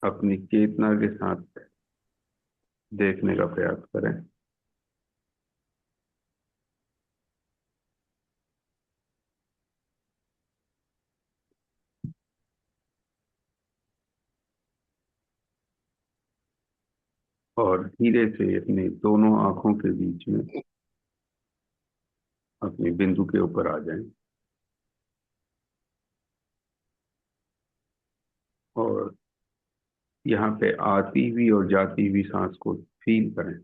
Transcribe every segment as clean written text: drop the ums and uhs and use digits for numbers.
अपनी चेतना के साथ देखने का प्रयास करें। और धीरे से अपनी दोनों आंखों के बीच में अपने बिंदु के ऊपर आ जाएं। और यहाँ पे आती हुई और जाती हुई सांस को फील करें।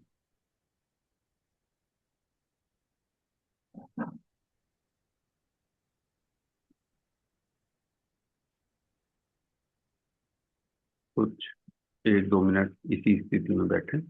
कुछ 1-2 मिनट इसी स्थिति में बैठें।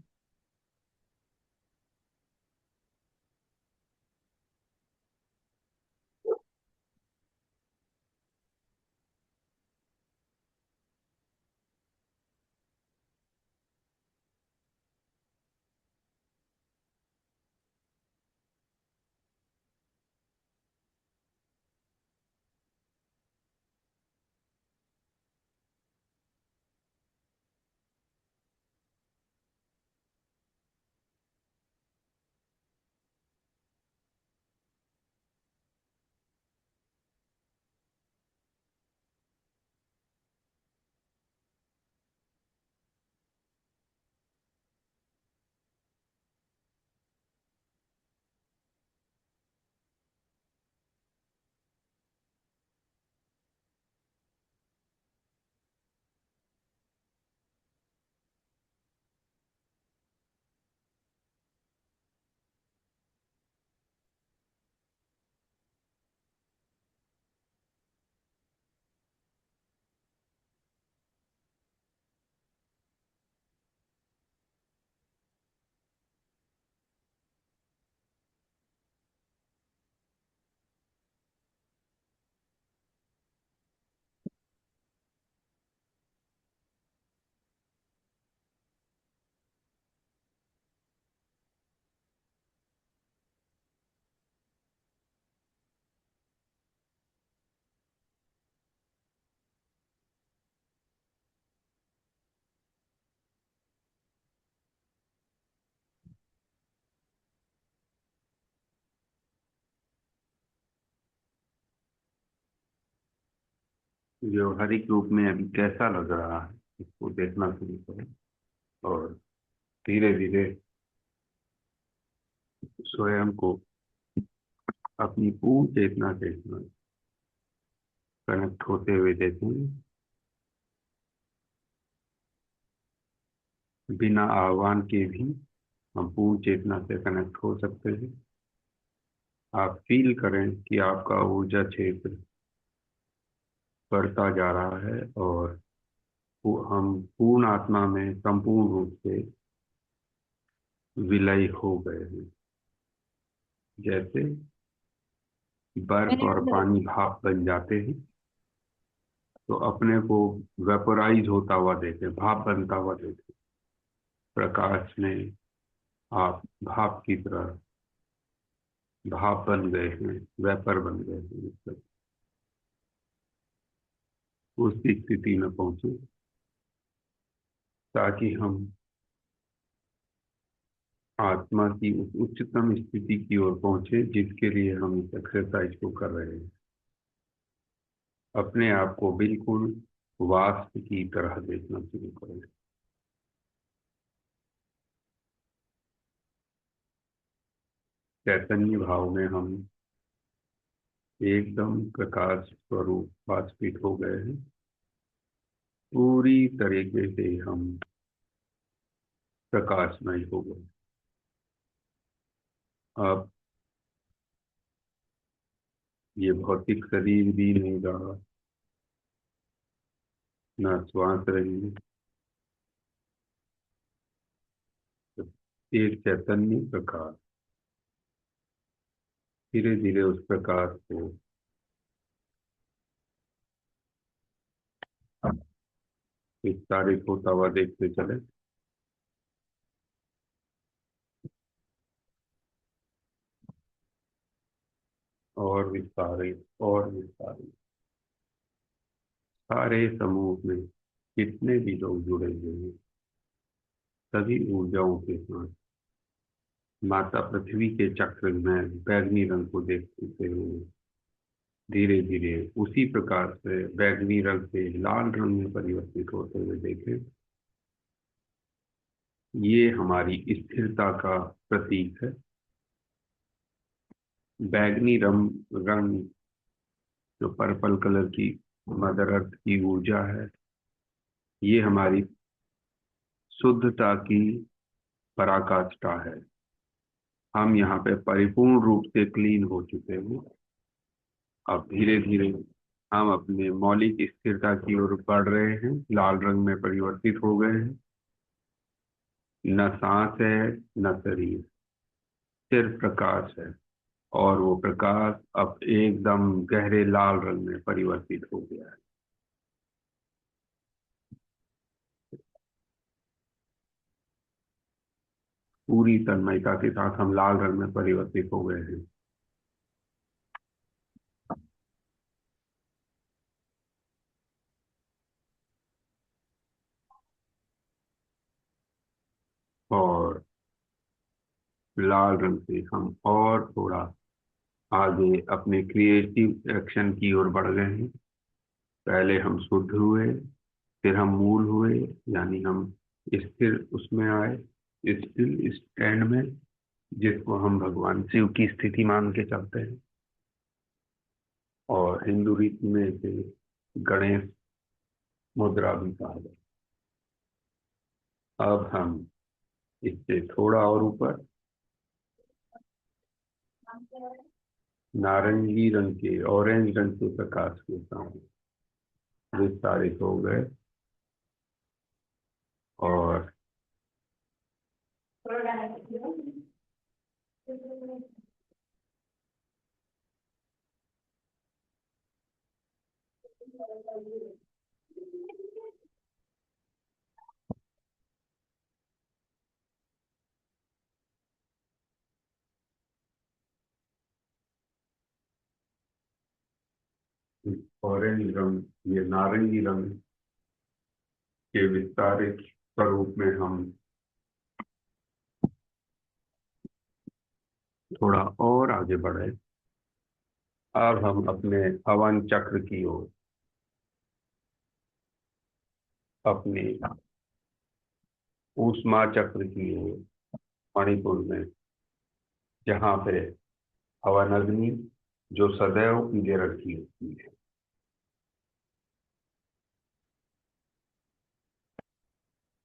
व्यवहारिक रूप में अभी कैसा लग रहा है, इसको देखना शुरू करें। और धीरे धीरे स्वयं को अपनी पूर्ण चेतना के साथ कनेक्ट होते हुए देखें। बिना आह्वान के भी हम पूर्ण चेतना से कनेक्ट हो सकते हैं। आप फील करें कि आपका ऊर्जा क्षेत्र बढ़ता जा रहा है और हम पूर्ण आत्मा में संपूर्ण रूप से विलय हो गए हैं। जैसे बर्फ मेरे और अंदर पानी भाप बन जाते हैं, तो अपने को वेपोराइज होता हुआ देखें, भाप बनता हुआ देखें। प्रकाश में आप भाप की तरह भाप बन गए हैं, वेपर बन गए हैं। मतलब उस स्थिति में पहुंचे ताकि हम आत्मा की उस उच्चतम स्थिति की ओर पहुंचे जिसके लिए हम इस एक्सरसाइज को कर रहे हैं। अपने आप को बिल्कुल वाष्प की तरह देखना शुरू करें। चैतन्य भाव में हम एकदम प्रकाश स्वरूप वाष्पित हो गए हैं। पूरी तरीके से हम प्रकाशमय हो गए। अब ये भौतिक शरीर भी नहीं रहा, न श्वास रही, एक चैतन्य प्रकाश। धीरे धीरे उस प्रकाश को विस्तारित होता हुआ देखते चले। और विस्तारित और विस्तारित, सारे समूह में कितने भी लोग जुड़े हुए हैं, सभी ऊर्जाओं के साथ माता पृथ्वी के चक्र में बैगनी रंग को देखते हुए धीरे धीरे उसी प्रकार से बैगनी रंग से लाल रंग में परिवर्तित होते हुए देखें। ये हमारी स्थिरता का प्रतीक है। बैगनी रंग जो पर्पल कलर की मदर अर्थ की ऊर्जा है, ये हमारी शुद्धता की पराकाष्ठा है। हम यहाँ पे परिपूर्ण रूप से क्लीन हो चुके हैं। अब धीरे धीरे हम अपने मौलिक स्थिरता की ओर बढ़ रहे हैं, लाल रंग में परिवर्तित हो गए हैं। न सांस है, न शरीर, सिर्फ प्रकाश है। और वो प्रकाश अब एकदम गहरे लाल रंग में परिवर्तित हो गया है। पूरी तन्मयता के साथ हम लाल रंग में परिवर्तित हो गए हैं। और लाल रंग से हम और थोड़ा आगे अपने क्रिएटिव एक्शन की ओर बढ़ गए हैं। पहले हम शुद्ध हुए, फिर हम मूल हुए, यानी हम स्थिर उसमें आए, स्थिर स्टैंड में, जिसको हम भगवान शिव की स्थिति मान के चलते हैं। और हिंदू रीति में इसे गणेश मुद्रा भी कहा जाता है। अब हम इससे थोड़ा और ऊपर नारंगी रंग के, ऑरेंज रंग के प्रकाश के साथ विस्तारित हो गए। और ऑरेंज रंग, ये नारंगी रंग के विस्तारित स्वरूप में हम थोड़ा और आगे बढ़े। अब हम अपने हवन चक्र की ओर, अपने ऊष्मा चक्र की ओर, मणिपुर में, जहाँ पे हवन अग्नि जो सदैव पीले रंग की होती है।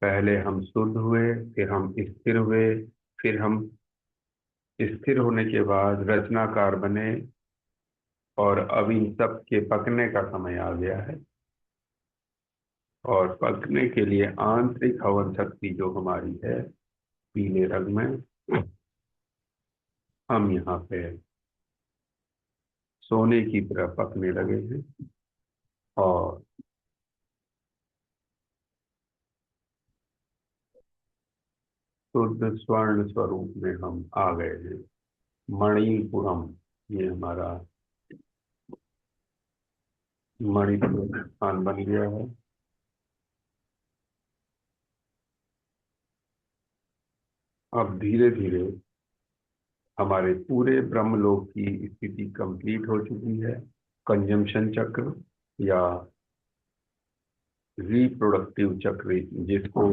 पहले हम शुद्ध हुए, फिर हम स्थिर हुए, फिर हम स्थिर होने के बाद रचनाकार बने। और अब इन सब के पकने का समय आ गया है। और पकने के लिए आंतरिक हवन शक्ति जो हमारी है पीले रंग में, हम यहाँ पे सोने की तरह पकने लगे हैं। और शुद्ध स्वर्ण स्वरूप में हम आ गए हैं। मणिपुरम, ये हमारा मणिपुर स्थान बन गया है। अब धीरे धीरे हमारे पूरे ब्रह्मलोक की स्थिति कंप्लीट हो चुकी है। कंजम्पशन चक्र या रिप्रोडक्टिव चक्र, जिसको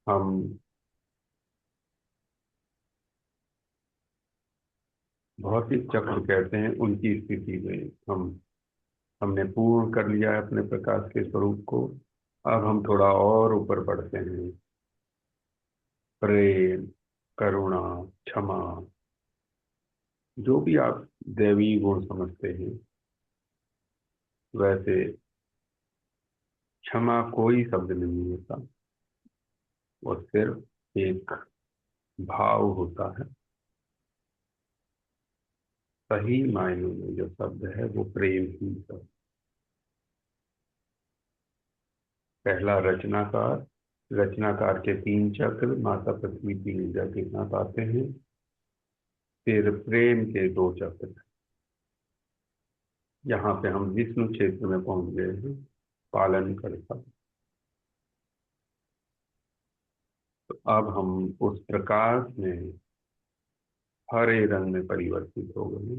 हम भौतिक चक्र कहते हैं, उनकी स्थिति में हमने पूर्ण कर लिया है अपने प्रकाश के स्वरूप को। अब हम थोड़ा और ऊपर बढ़ते हैं। प्रेम, करुणा, क्षमा, जो भी आप दैवी गुण समझते हैं, वैसे क्षमा कोई शब्द नहीं होता, वो सिर्फ एक भाव होता है। सही मायनों में जो शब्द है वो प्रेम ही है। पहला रचनाकार, रचनाकार के तीन चक्र माता पृथ्वी की ऊर्जा के साथ आते हैं। फिर प्रेम के दो चक्र, यहाँ पे हम विष्णु क्षेत्र में पहुंच गए हैं, पालन करता। तो अब हम उस प्रकाश में हरे रंग में परिवर्तित हो गए।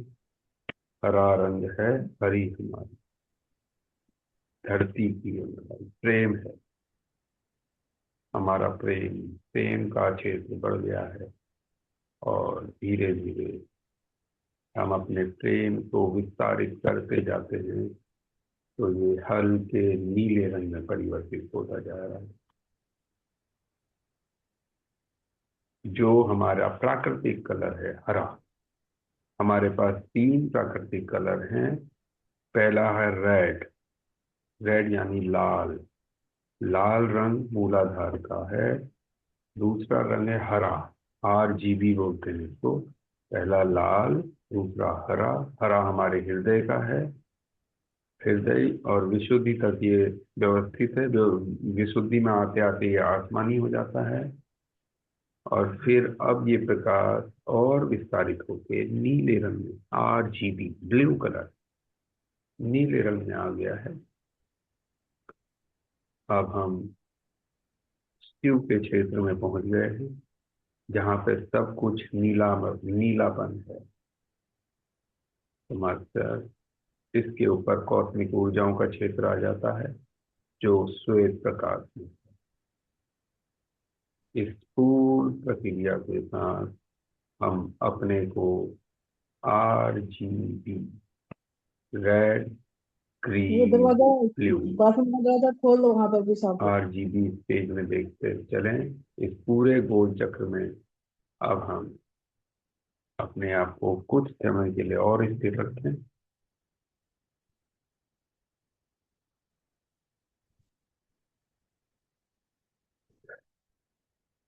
हरा रंग है हरी हमारी धरती की हमारी प्रेम है। हमारा प्रेम प्रेम का क्षेत्र बढ़ गया है और धीरे धीरे हम अपने प्रेम को विस्तारित करते जाते हैं। तो ये हल्के नीले रंग में परिवर्तित होता जा रहा है। जो हमारा प्राकृतिक कलर है हरा, हमारे पास तीन प्राकृतिक कलर हैं। पहला है रेड। रेड यानी लाल। लाल रंग मूलाधार का है। दूसरा रंग है हरा, RGB बोलते हैं इसको। पहला लाल, दूसरा हरा। हरा हमारे हृदय का है। हृदय और विशुद्धि तक ये व्यवस्थित है। जो विशुद्धि में आते आते ये आसमानी हो जाता है और फिर अब ये प्रकाश और विस्तारित होकर नीले रंग में, RGB ब्लू कलर, नीले रंग में आ गया है। अब हम शिव के क्षेत्र में पहुंच गए हैं जहां पे सब कुछ नीलापन है। समाचार इसके ऊपर कॉस्मिक ऊर्जाओं का क्षेत्र आ जाता है जो श्वेत प्रकाश में। इस पूर्ण प्रक्रिया के साथ हम अपने को RGB, रेड, ये ग्रीन, दरवाजा, ब्लू, बाथरूम का दरवाजा खोल लो, वहां पर भी साफ हो। RGB स्टेज में देखते चलें। इस पूरे गोल चक्र में अब हम अपने आप को कुछ समय के लिए और स्थिर रखें।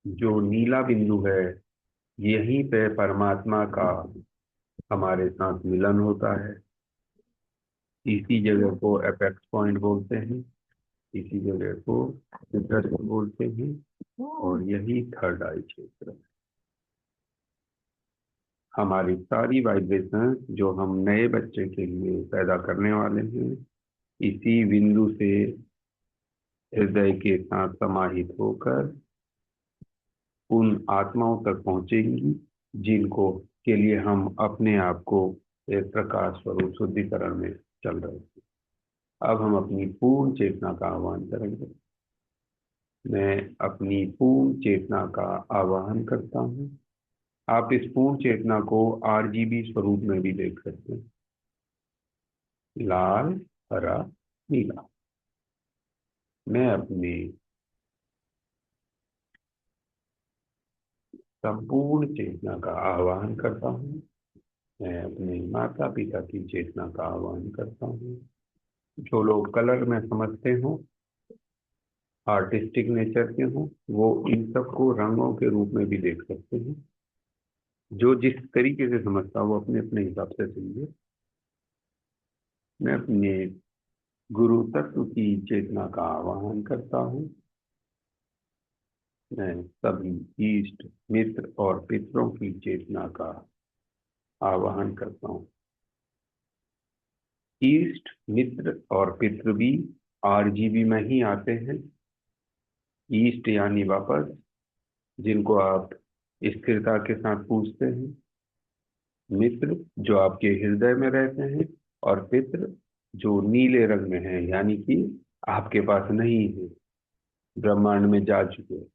जो नीला बिंदु है यहीं पे परमात्मा का हमारे साथ मिलन होता है। इसी जगह को एपेक्स पॉइंट बोलते हैं। इसी जगह को इंटरेस्ट बोलते हैं और यही थर्ड आई क्षेत्र है। हमारी सारी वाइब्रेशन जो हम नए बच्चे के लिए पैदा करने वाले हैं इसी बिंदु से हृदय के साथ समाहित होकर उन आत्माओं तक पहुंचेंगी जिनको के लिए हम अपने आप को एक प्रकाश स्वरूप शुद्धिकरण में चल रहे हैं। अब हम अपनी पूर्ण चेतना का आह्वान करेंगे। मैं अपनी पूर्ण चेतना का आवाहन करता हूँ। आप इस पूर्ण चेतना को RGB स्वरूप में भी देख सकते हैं। लाल, हरा, नीला। मैं अपनी संपूर्ण चेतना का आह्वान करता हूँ। मैं अपने माता पिता की चेतना का आह्वान करता हूँ। जो लोग कलर में समझते हो, आर्टिस्टिक नेचर के हो, वो इन सबको रंगों के रूप में भी देख सकते हैं। जो जिस तरीके से समझता हो वो अपने अपने हिसाब से समझे। मैं अपने गुरु तत्व की चेतना का आवाहन करता हूँ। मैं सभी इष्ट मित्र और पितरों की चेतना का आवाहन करता हूँ। इष्ट मित्र और पितृ भी RGB में ही आते हैं। इष्ट यानी वापस, जिनको आप स्थिरता के साथ पूछते हैं। मित्र जो आपके हृदय में रहते हैं। और पितृ जो नीले रंग में है यानी कि आपके पास नहीं है, ब्रह्मांड में जा चुके हैं।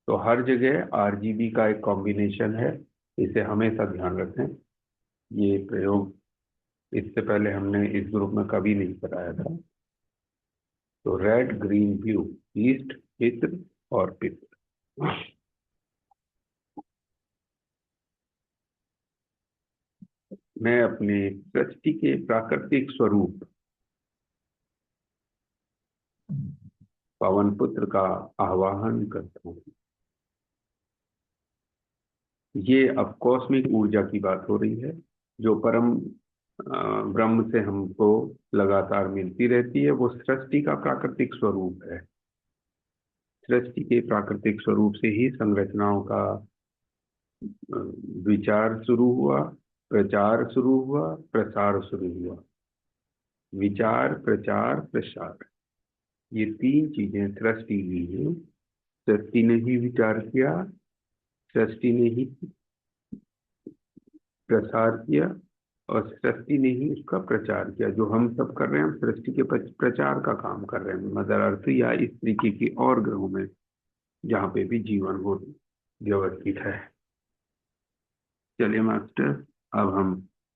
तो हर जगह RGB का एक कॉम्बिनेशन है। इसे हमेशा ध्यान रखें। ये प्रयोग इससे पहले हमने इस ग्रुप में कभी नहीं कराया था। तो रेड, ग्रीन, ब्लू, ईस्ट, पितृ और पितृ। मैं अपने सृष्टि के प्राकृतिक स्वरूप पवन पुत्र का आवाहन करता हूँ। ये अब कॉस्मिक ऊर्जा की बात हो रही है जो परम ब्रह्म से हमको लगातार मिलती रहती है। वो सृष्टि का प्राकृतिक स्वरूप है। सृष्टि के प्राकृतिक स्वरूप से ही संरचनाओं का विचार शुरू हुआ, प्रचार शुरू हुआ, प्रसार शुरू हुआ। विचार, प्रचार, प्रसार, ये तीन चीजें सृष्टि की हैं। सृष्टि ने ही विचार किया, सृष्टि ने ही प्रसार किया और सृष्टि ने ही उसका प्रचार किया। जो हम सब कर रहे हैं, हम सृष्टि के प्रचार का काम कर रहे हैं, मदर अर्थ या इस तरीके की और ग्रहों में जहाँ पे भी जीवन हो व्यवस्थित है। चलिए मास्टर, अब हम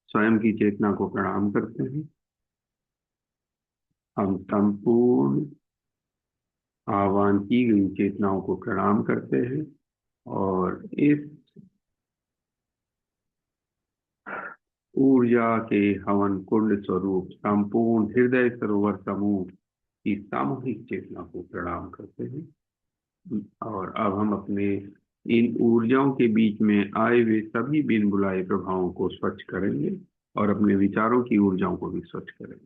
स्वयं की चेतना को प्रणाम करते हैं। हम संपूर्ण आह्वान की गई चेतनाओं को प्रणाम करते हैं और इस ऊर्जा के हवन कुंड स्वरूप संपूर्ण हृदय सरोवर समूह की सामूहिक चेतना को प्रणाम करते हैं। और अब हम अपने इन ऊर्जाओं के बीच में आए हुए सभी बिन बुलाए प्रभावों को स्वच्छ करेंगे और अपने विचारों की ऊर्जाओं को भी स्वच्छ करेंगे।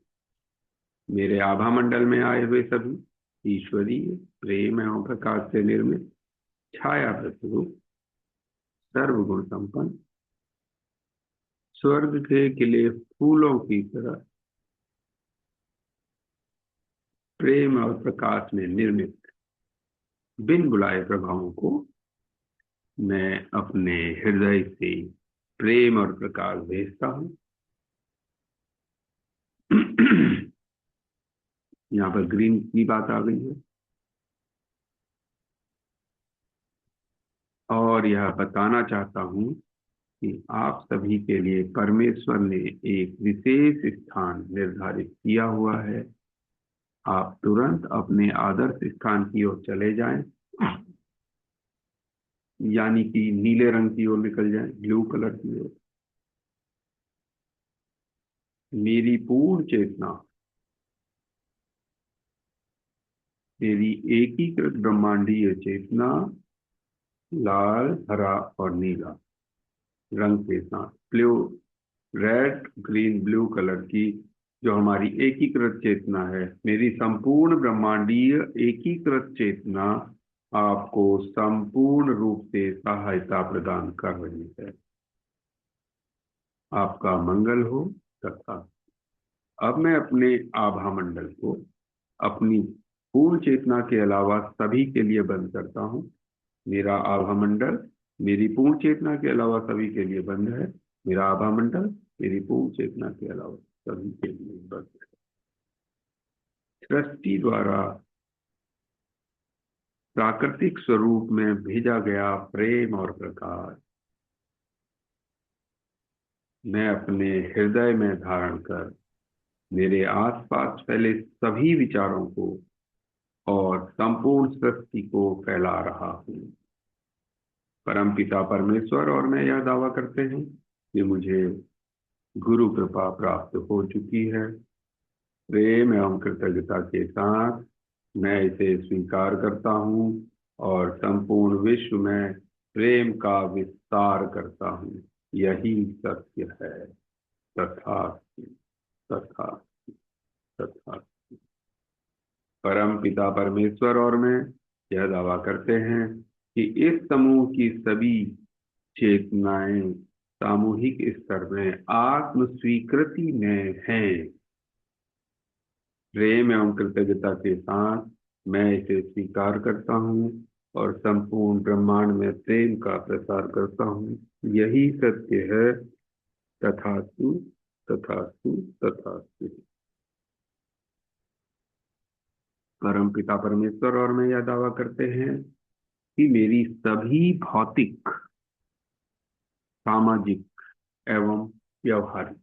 मेरे आभा मंडल में आए हुए सभी ईश्वरीय प्रेम एवं प्रकाश से निर्मित छाया प्रतिरूप सर्वगुण संपन्न स्वर्ग के खिले फूलों की तरह प्रेम और प्रकाश में निर्मित बिन बुलाए प्रभावों को मैं अपने हृदय से प्रेम और प्रकाश भेजता हूं। यहाँ पर ग्रीन की बात आ गई है और यह बताना चाहता हूं कि आप सभी के लिए परमेश्वर ने एक विशेष स्थान निर्धारित किया हुआ है। आप तुरंत अपने आदर्श स्थान की ओर चले जाएं, यानी कि नीले रंग की ओर निकल जाएं, ब्लू कलर की ओर। मेरी पूर्ण चेतना, मेरी एकीकृत ब्रह्मांडीय चेतना लाल, हरा और नीला रंग के साथ, blue, red, green, blue colour की जो हमारी एकीकृत चेतना है, मेरी संपूर्ण ब्रह्मांडीय एकीकृत चेतना आपको संपूर्ण रूप से सहायता प्रदान कर रही है। आपका मंगल हो तथा अब मैं अपने आभा मंडल को अपनी पूर्ण चेतना के अलावा सभी के लिए बंद करता हूं। मेरा आभा मंडल मेरी पूर्ण चेतना के अलावा सभी के लिए बंद है। मेरा आभा मंडल मेरी पूर्ण चेतना के अलावा सभी के लिए बंद है। सृष्टि द्वारा प्राकृतिक स्वरूप में भेजा गया प्रेम और प्रकाश मैं अपने हृदय में धारण कर मेरे आसपास फैले सभी विचारों को और संपूर्ण सृष्टि को फैला रहा हूं। परमपिता परमेश्वर और मैं यह दावा करते हैं कि मुझे गुरु कृपा प्राप्त हो चुकी है। प्रेम एवं कृतज्ञता के साथ मैं इसे स्वीकार करता हूँ और संपूर्ण विश्व में प्रेम का विस्तार करता हूँ। यही सत्य है। तथास्तु, तथास्तु, तथास्तु। परम पिता परमेश्वर और मैं यह दावा करते हैं कि इस समूह की सभी चेतनाएं सामूहिक स्तर में आत्म स्वीकृति में हैं। प्रेम एवं कृतज्ञता के साथ मैं इसे स्वीकार करता हूँ और संपूर्ण ब्रह्मांड में प्रेम का प्रसार करता हूँ। यही सत्य है। तथास्तु, तथास्तु, तथास्तु। परम पिता परमेश्वर और मैं यह दावा करते हैं कि मेरी सभी भौतिक, सामाजिक एवं व्यवहारिक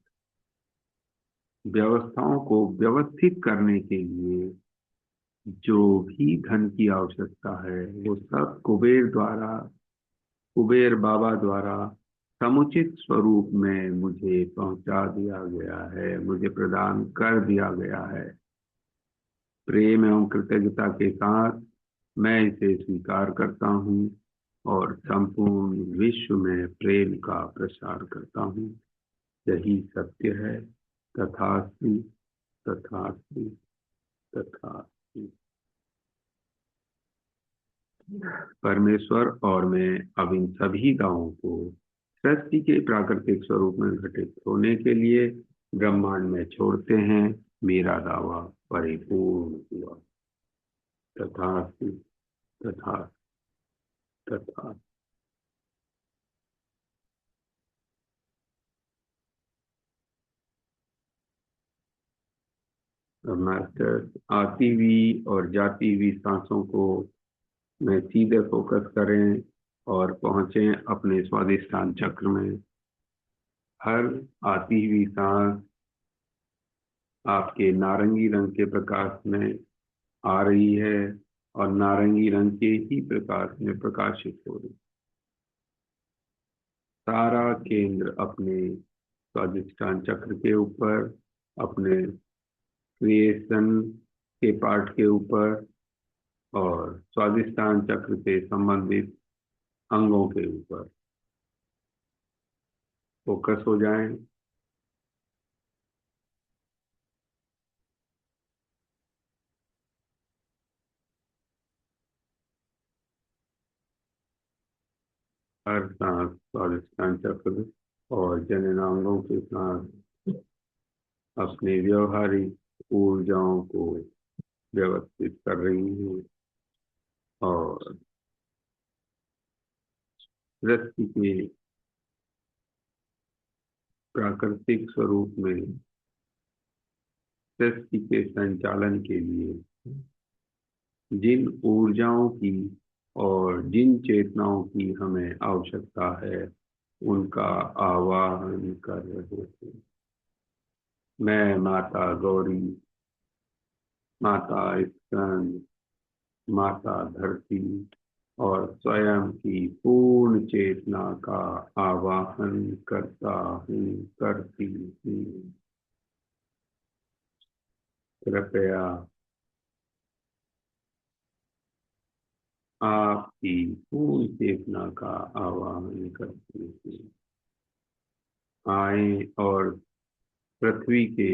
व्यवस्थाओं को व्यवस्थित करने के लिए जो भी धन की आवश्यकता है वो सब कुबेर बाबा द्वारा समुचित स्वरूप में मुझे पहुंचा दिया गया है, मुझे प्रदान कर दिया गया है। प्रेम एवं कृतज्ञता के साथ मैं इसे स्वीकार करता हूँ और संपूर्ण विश्व में प्रेम का प्रसार करता हूँ। यही सत्य है। तथास्तु, तथास्तु, तथास्तु। परमेश्वर और मैं अब इन सभी दावों को सृष्टि के प्राकृतिक स्वरूप में घटित होने के लिए ब्रह्मांड में छोड़ते हैं। मेरा दावा परिपूर्ण हुआ। तथास्तु, तथास्तु। तथा मास्टर आती हुई और जाती हुई सांसों को में सीधे फोकस करें और पहुंचे अपने स्वादिष्टान चक्र में। हर आती हुई सांस आपके नारंगी रंग के प्रकाश में आ रही है और नारंगी रंग के ही प्रकाश में प्रकाशित हो रही है। सारा केंद्र अपने स्वादिष्टान चक्र के ऊपर, अपने क्रिएशन के पार्ट के ऊपर और स्वादिष्टान चक्र से संबंधित अंगों के ऊपर फोकस हो जाएं। हर सांस स्वादिष्टान चक्र और जननांगों के साथ अपनी व्यवहारिक ऊर्जाओं को व्यवस्थित कर रही है और सृष्टि के प्राकृतिक स्वरूप में सृष्टि के संचालन के लिए जिन ऊर्जाओं की और जिन चेतनाओं की हमें आवश्यकता है उनका आवाहन कर रहे हैं। मैं माता गौरी, माता स्कंद, माता धरती और स्वयं की पूर्ण चेतना का आवाहन करता हूँ, करती हूँ। कृपया आपकी पूर्ण चेतना का आवाहन करती हूँ। आए और पृथ्वी के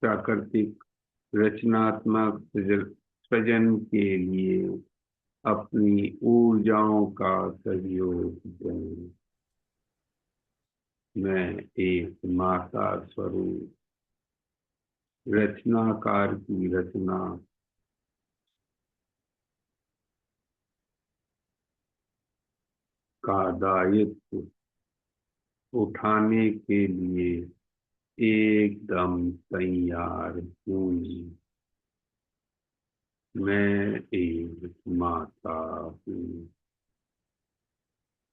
प्राकृतिक रचनात्मक सृजन के लिए अपनी ऊर्जाओं का सहयोग दें। मैं एक माता स्वरूप रचनाकार की रचना का दायित्व उठाने के लिए एकदम तैयार हूँ। मैं एक माता हूँ।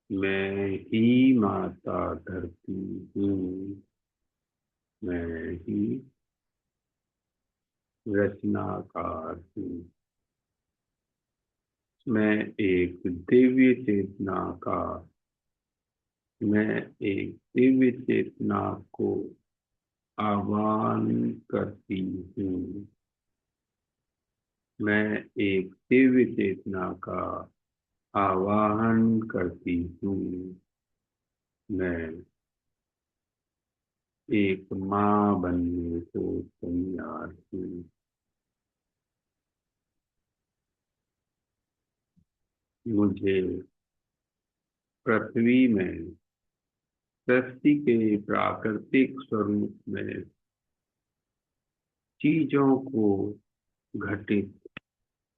मैं ही माता धरती हूँ। मैं ही रचनाकार हूँ। मैं एक दिव्य चेतना का मैं एक दिव्य चेतना को आह्वान करती हूँ। मैं एक दिव्य चेतना का आवाहन करती हूँ। मैं एक माँ बनने को तैयार हूँ। मुझे पृथ्वी में सृष्टि के प्राकृतिक स्वरूप में चीजों को घटित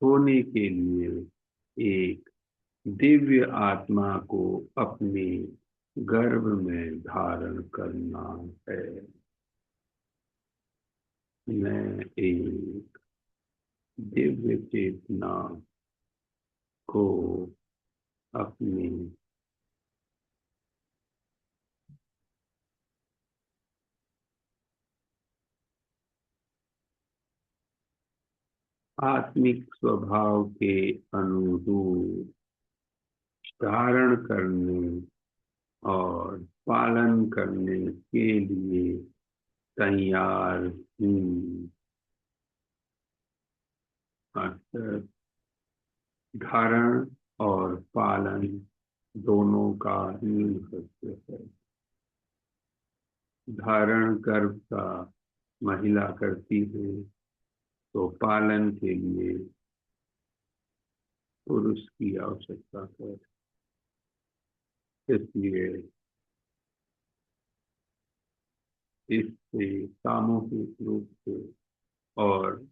होने के लिए एक दिव्य आत्मा को अपने गर्भ में धारण करना है। मैं एक दिव्य चेतना को अपनी आत्मिक स्वभाव के अनुरूप धारण करने और पालन करने के लिए तैयार हूँ। अर्थात धारण और पालन दोनों का ही सत्य है। धारण गर्भ का महिला करती है तो पालन के लिए पुरुष की आवश्यकता है। इसलिए इससे सामूहिक रूप से और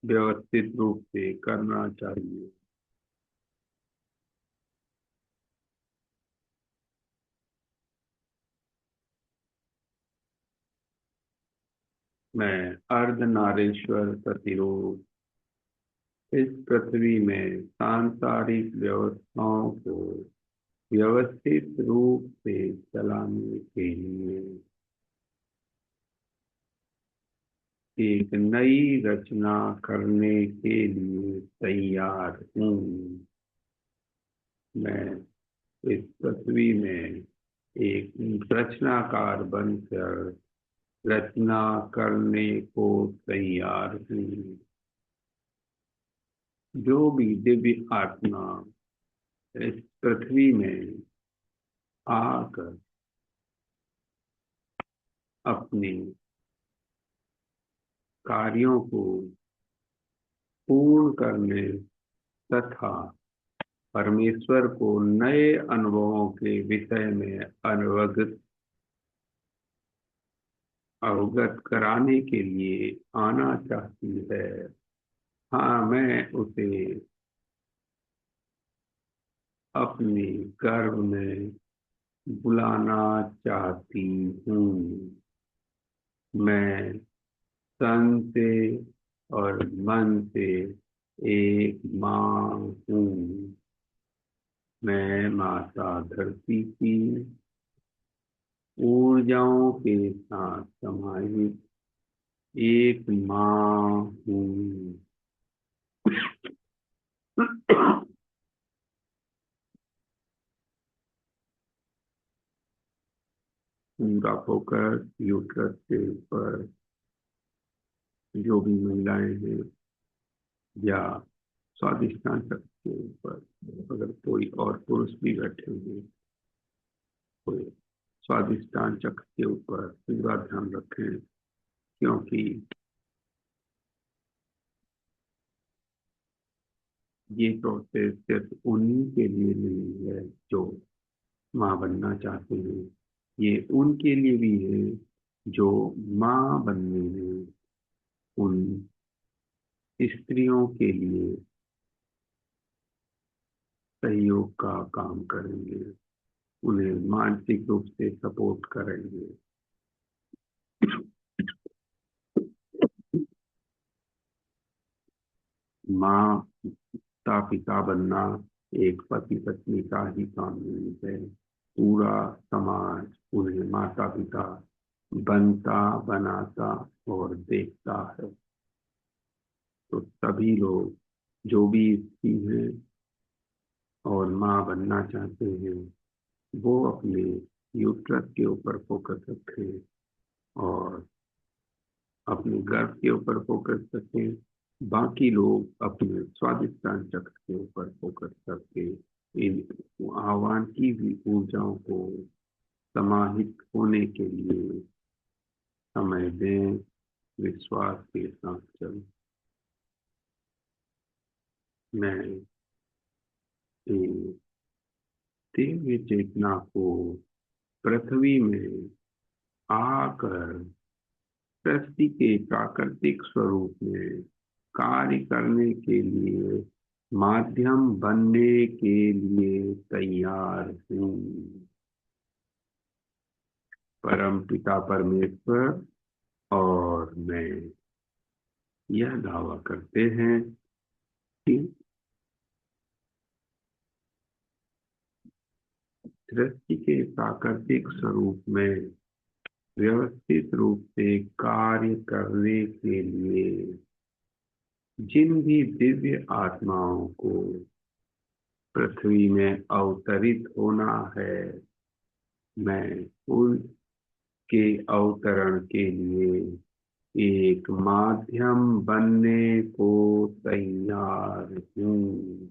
व्यवस्थित रूप से करना चाहिए। मैं अर्धनारीश्वर प्रतिरूप इस पृथ्वी में सांसारिक व्यवस्थाओं को व्यवस्थित रूप से चलाने के लिए एक नई रचना करने के लिए तैयार हूँ। मैं इस पृथ्वी में एक रचनाकार बनकर रचना करने को तैयार हूँ। जो भी दिव्य आत्मा इस पृथ्वी में आकर अपने कार्यों को पूर्ण करने तथा परमेश्वर को नए अनुभवों के विषय में अवगत कराने के लिए आना चाहती है, हाँ, मैं उसे अपने गर्भ में बुलाना चाहती हूँ। मैं तन से और मन से एक माँ हूँ। मैं माता धरती की ऊर्जाओं के साथ समाहित एक माँ हूँ। पूरा फोकस यूट्रस के ऊपर। जो भी महिलाएं हैं या स्वादिष्टान चक्र के ऊपर, अगर कोई और पुरुष भी बैठे हुए, कोई स्वादिष्टान चक्र के ऊपर पूरा ध्यान रखें, क्योंकि ये प्रोसेस सिर्फ उन्हीं के लिए नहीं है जो माँ बनना चाहते हैं, ये उनके लिए भी है जो माँ बनने में उन स्त्रियों के लिए सहयोग का काम करेंगे, उन्हें मानसिक रूप से सपोर्ट करेंगे। माता पिता बनना एक पति पत्नी का ही काम नहीं है, पूरा समाज उन्हें माता पिता बनता, बनाता और देखता है। तो सभी लोग जो भी स्त्री हैं और माँ बनना चाहते हैं, वो अपने यूट्रस के ऊपर फोकस रखें और अपने गर्भ के ऊपर फोकस रखें। बाकी लोग अपने स्वादिष्टान चक्र के ऊपर फोकस करके इन आह्वान की हुई ऊर्जाओं को समाहित होने के लिए समय दें, विश्वास के साथ चलें। मैं एक दिव्य चेतना को पृथ्वी में आकर सृष्टि के प्राकृतिक स्वरूप में कार्य करने के लिए माध्यम बनने के लिए तैयार हूँ। परम पिता परमेश्वर और मैं यह दावा करते हैं कि सृष्टि के प्राकृतिक स्वरूप में व्यवस्थित रूप से कार्य करने के लिए जिन भी दिव्य आत्माओं को पृथ्वी में अवतरित होना है, मैं उनके अवतरण के लिए एक माध्यम बनने को तैयार हूँ।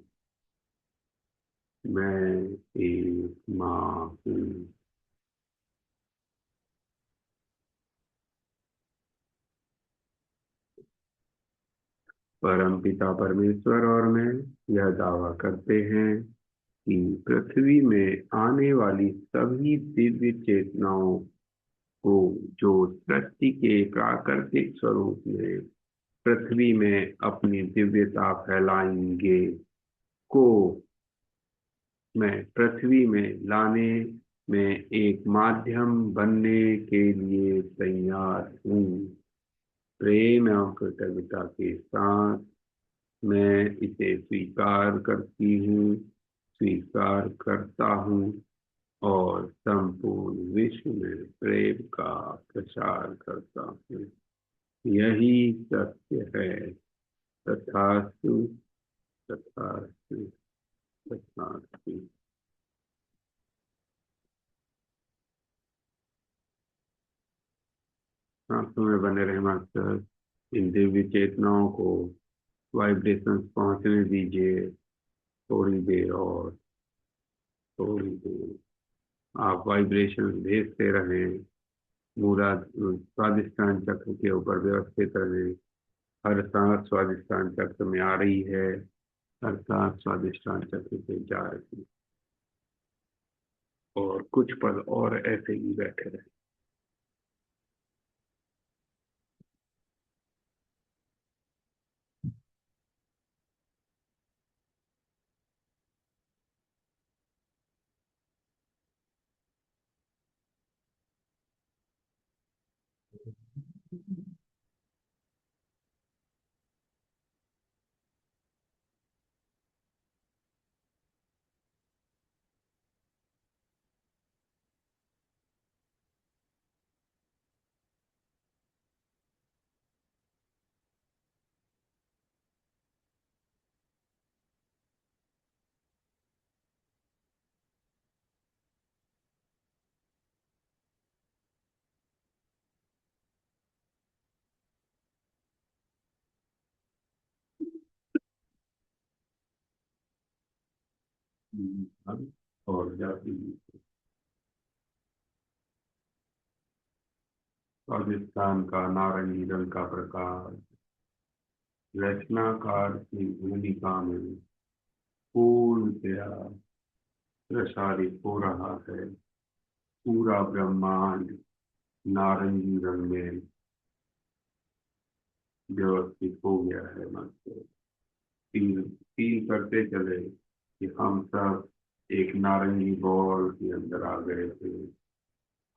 मैं एक माँ हूँ। परमपिता परमेश्वर और मैं यह दावा करते हैं कि पृथ्वी में आने वाली सभी दिव्य चेतनाओं को जो सृष्टि के प्राकृतिक स्वरूप में पृथ्वी में अपनी दिव्यता फैलाएंगे को मैं पृथ्वी में लाने में एक माध्यम बनने के लिए तैयार हूँ। प्रेम और कृतज्ञता के साथ मैं इसे स्वीकार करती हूँ, स्वीकार करता हूँ और संपूर्ण विश्व में प्रेम का प्रसार करता हूँ। यही सत्य है। तथास्तु, तथास्तु, तथास्तु। सांसों में बने रहे मास्टर। इन दिव्य चेतनाओं को वाइब्रेशंस पहुंचने दीजिए। थोड़ी देर और, थोड़ी देर आप वाइब्रेशन भेजते रहें। पूरा स्वादिष्टान चक्र के ऊपर व्यवस्थित रहे। हर सांस स्वादिष्टान चक्र में आ रही है, हर सांस स्वादिष्टान चक्र से जा रही है। और कुछ पल और ऐसे ही बैठे रहे। और जाती स्वादिष्टान का नारंगी रंग का प्रकाश रचनाकार की भूमिका में पूर्णतया प्रसारित हो रहा है। पूरा ब्रह्मांड नारंगी रंग में व्यवस्थित हो गया है। मास्टर फील फील करते चले कि हम सब एक नारंगी बॉल के अंदर आ गए थे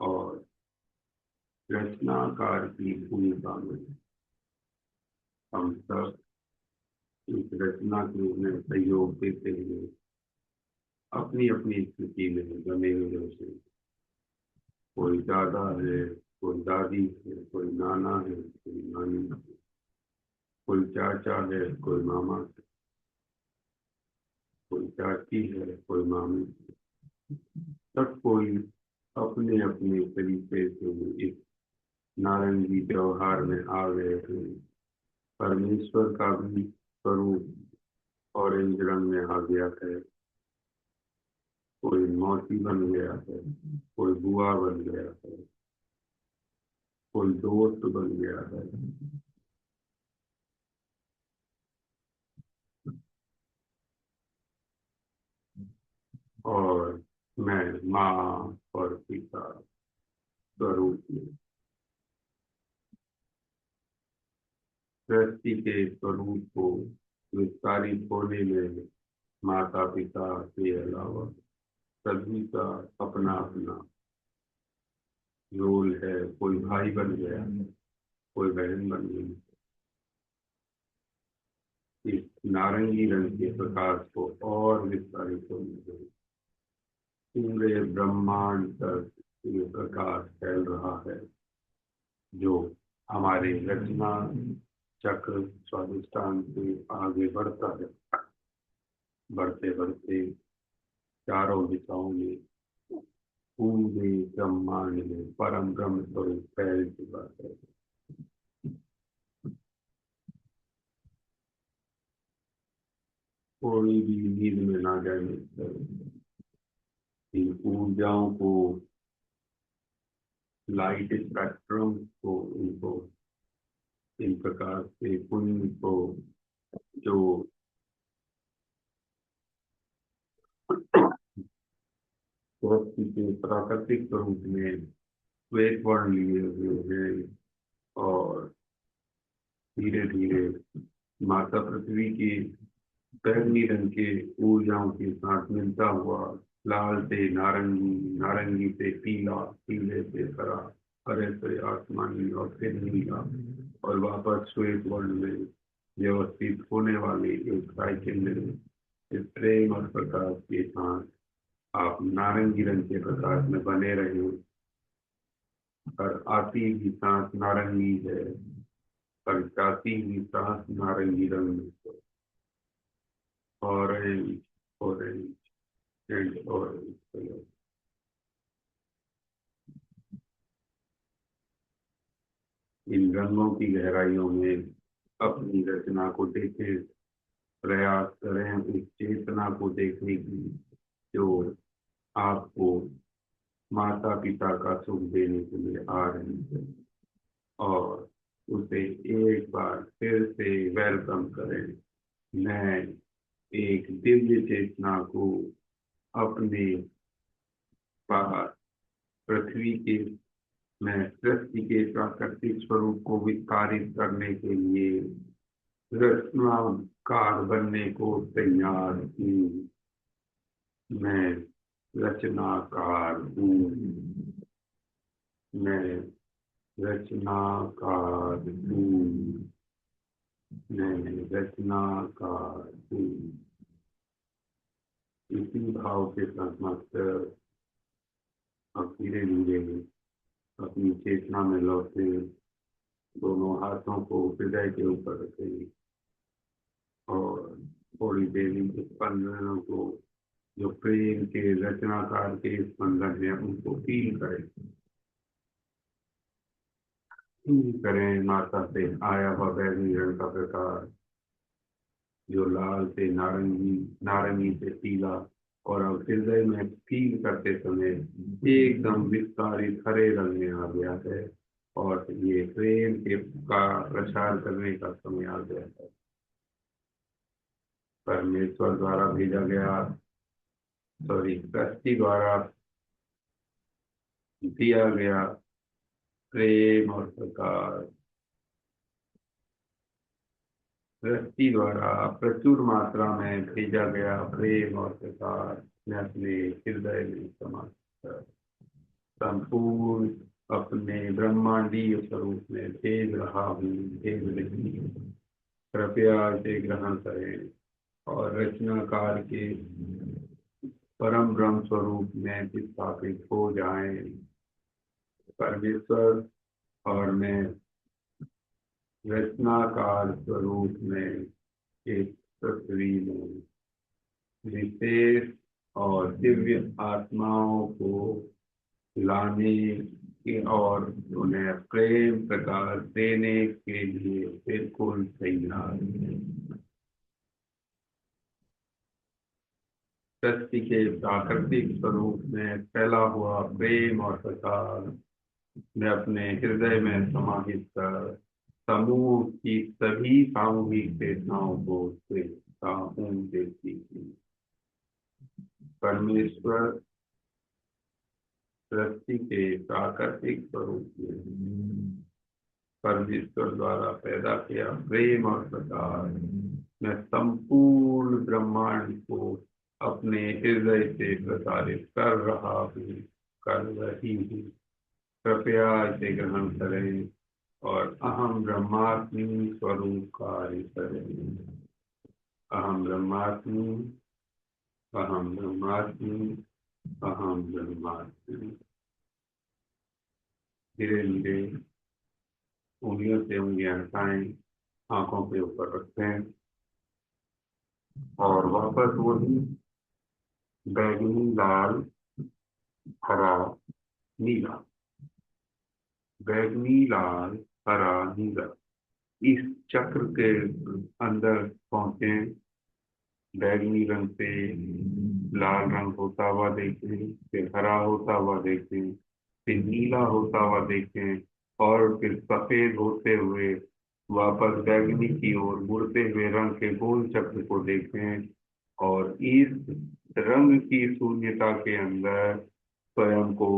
और रचनाकार की भूमिका में हम सब इस रचना के में सहयोग देते हुए अपनी अपनी स्थिति में बने हुए थे। कोई दादा है, कोई दादी है, कोई नाना है, कोई नानी है, कोई चाचा है, कोई मामा है, कोई चाची है, कोई मामी है। सब कोई अपने अपने तरीके से इस नारंगी त्योहार में आ गए थे। परमेश्वर का भी स्वरूप ऑरेंज रंग में आ गया है। कोई मौसी बन गया है, कोई बुआ बन गया है, कोई दोस्त बन गया है। और मैं माँ और पिता स्वरूप में सृष्टि के स्वरूप को विस्तारित होने में माता पिता के अलावा सभी का अपना अपना रोल है। कोई भाई बन गया, कोई बहन बन गई। इस नारंगी रंग के प्रकाश को और विस्तारित होने में पूरे ब्रह्मांड तक ये प्रकाश फैल रहा है, जो हमारे रचना चक्र स्वादिष्टान से आगे बढ़ता है। बढ़ते बढ़ते चारों दिशाओं में पूरे ब्रह्मांड में परम ब्रह्म स्वरूप फैल चुका है। कोई भी नींद में ना जाए। इन ऊर्जाओं को, लाइट स्पेक्ट्रम को, इनको इन प्रकार से पुण्य को जो प्रकृति के प्राकृतिक स्वरूप में श्वेत वर्ण लिए हुए हैं और धीरे धीरे माता पृथ्वी की बैंगनी रंग के ऊर्जाओं के साथ मिलता हुआ लाल से नारंगी, नारंगी से पीला, पीले से हरा, हरे आसमानी और फिर नीला और वापस श्वेत वर्ण में व्यवस्थित होने वाली एक साइकिल में इस प्रेम और प्रकाश के साथ आप नारंगी रंग के प्रकाश में बने रहे। और आती भी सांस नारंगी है और जाती भी सांस नारंगी रंग में है। Orange, orange and orange colour. इन रंगों की गहराइयों में अपनी रचना को देखें, प्रयास करें उस चेतना को देखने की जो आपको माता पिता का सुख देने के लिए आ रही है, और उसे एक बार फिर से वेलकम करें। मैं एक दिव्य चेतना को अपने पास पृथ्वी के मैं सृष्टि के प्राकृतिक स्वरूप को विस्तारित करने के लिए रचनाकार बनने को तैयार हूँ। मैं रचनाकार हूँ। मैं रचनाकार हूँ। मैं रचनाकार हूँ। इसी भाव के साथ मात्र अब धीरे धीरे अपनी चेतना में लौटे, दोनों हाथों को हृदय के ऊपर रखें और थोड़ी देरी के स्पंदनों को, जो प्रेम के रचनाकार के स्पंदन है, उनको फील करें। फील करें माता से आया हुआ बैगनी रंग का प्रकाश, जो लाल से नारंगी, नारंगी से पीला, और अब हृदय में फील करते समय एकदम विस्तारित हरे रंग में आ गया है। और ये प्रेम के का प्रसार करने का समय आ गया है। परमेश्वर द्वारा भेजा गया, सॉरी, सृष्टि द्वारा दिया गया प्रेम और प्रकाश, सृष्टि द्वारा प्रचुर मात्रा में भेजा गया प्रेम और प्रकाश मैं अपने हृदय में समाप्त कर संपूर्ण अपने ब्रह्मांडीय स्वरूप में भेज रहा हूँ, भेज रही हूँ। कृपया इसे ग्रहण करें और रचनाकार के परम ब्रह्म स्वरूप में स्थापित हो जाएं। परमेश्वर और मैं रचनाकार स्वरूप में एक पृथ्वी में विशेष और दिव्य आत्माओं को लाने की और उन्हें प्रेम प्रकाश देने के लिए बिल्कुल तैयार है। सृष्टि के प्राकृतिक स्वरूप में फैला हुआ प्रेम और प्रकाश मैं अपने हृदय में समाहित कर समूह की सभी सामूहिक चेतनाओं को देखता हूँ, देखती हूँ। परमेश्वर सृष्टि के प्राकृतिक स्वरूप में परमेश्वर द्वारा पैदा किया प्रेम और प्रकाश मैं संपूर्ण ब्रह्मांड को अपने हृदय से प्रसारित कर रहा हूँ, कर रही हूँ। कृपया इसे ग्रहण करें और अहम ब्रह्मास्मि स्वरूप कार्य करें। अहम ब्रह्मास्मि, अहम ब्रह्मास्मि, अहम ब्रह्मास्मि। धीरे धीरे उंगलियों से उंगलियां हटाएं, आंखों के ऊपर रखें और वापस वही बैगनी, लाल, हरा, नीला, बैगनी, लाल, हरा, नीला, इस चक्र के अंदर पहुंचे। बैगनी रंग से लाल रंग होता हुआ देखें, फिर हरा होता हुआ देखें, फिर नीला होता हुआ देखें, और फिर सफेद होते हुए वापस बैगनी की ओर मुड़ते हुए रंग के गोल चक्र को देखें। और इस रंग की शून्यता के अंदर स्वयं को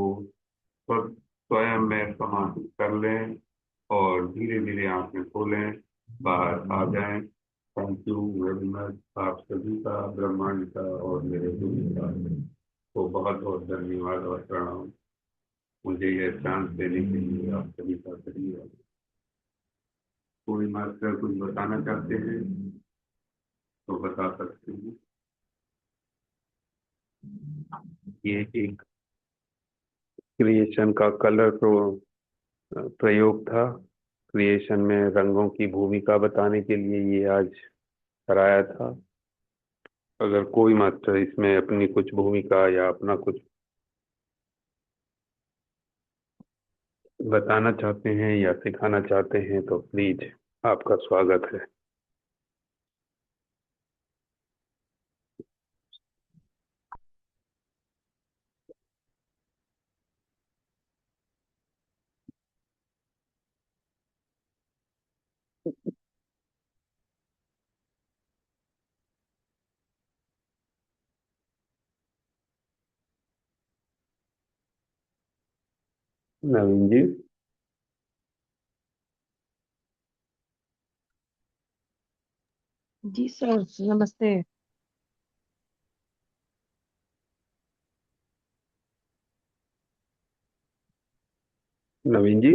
स्वयं में समाहित कर लें और धीरे धीरे आंखें खोलें, बाहर आ जाएं। Thank you very much. आप सभी का, ब्रह्मांड का और मेरे गुरु का को बहुत बहुत धन्यवाद और प्रणाम। मुझे यह चांस देने के लिए आप सभी का धन्यवाद। कोई मास्टर कुछ बताना चाहते हैं तो बता सकते हैं। ये एक क्रिएशन का कलर प्रयोग था। क्रिएशन में रंगों की भूमिका बताने के लिए ये आज कराया था। अगर कोई मास्टर इसमें अपनी कुछ भूमिका या अपना कुछ बताना चाहते हैं या सिखाना चाहते हैं तो प्लीज, आपका स्वागत है। नवीन जी। जी सर, नमस्ते। नवीन जी।